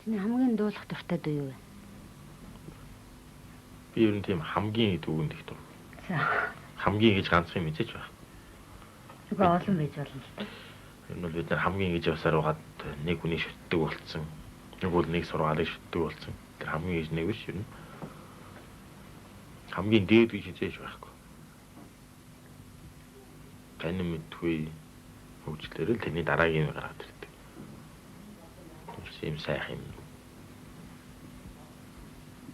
Чиний хамгийн дуулах дуртай дуу юу вэ? Би ер нь тийм хамгийн дүүгэнд их дур. За. Хамгийн гэж ганцхан мэдээж байх. Зүгээр олон байж болно л дээ. Ер нь бол бид нар хамгийн гэж явсаар угаад нэг хүний шүтдэг болцсон. Нэг бол нэг сургаалыг шүтдэг болцсон. Тэр хамгийн гэж нэг биш ер нь. Хамгийн дээд гэж хизээж байхгүй. Гань мэдгүй хөгжлөөр л тэрний дараагийн гараад ирдэг. Тийм сайхан юм.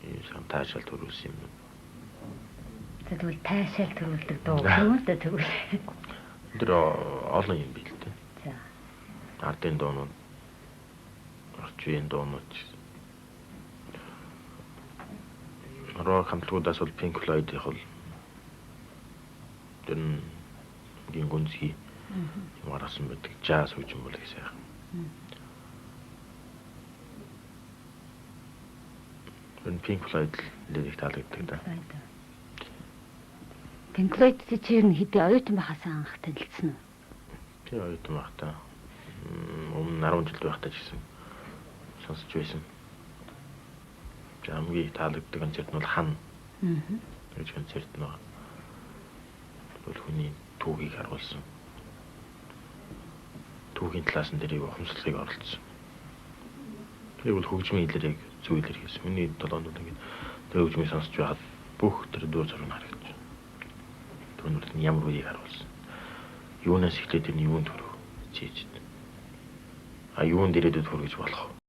Ийм сантаашаал төрүүлсэн юм. Тэгвэл таашаал төрүүлдэг дуу юм л да тэгвэл. Тэр олон юм бий л дээ. За. Ардын дуунууд, орчвийн дуунууд. Рок хамтлагуудаас бол Pink Floyd-ийн бол тэр нь гүнзгий юм гаргасан байдаг. Jazz хөгжим бол их сайхан. Тэр Pink Floyd лирик таалагддаг да. Pink Floyd чи ер нь хэдий оюутан байхаас анх танилцсан уу? Би оюутан байхдаа өмнө 10 жил байхдаа ч гэсэн сонсож байсан. Хамгийн таалагддаг концерт нь бол Хан. гэж концерт нь байна. Бол хүний түүхийг харуулсан. Түүхийн талаас нь дэрийг ухамсарлыг оролцсон. Тэр бол хөгжмийн илэрэг зүйлэр хийсэн. Хүний толгойд ингээд тэр хөгжмийг сонсож байхад бүх тэр дуу зураг нь харагдаж байна. Түүнүүд нь ямар үеийг харуулсан. Юунаас эхлээд энэ юунд хүрэх чийж. А юунд ирээдүйд хүрэх гэж болох вэ?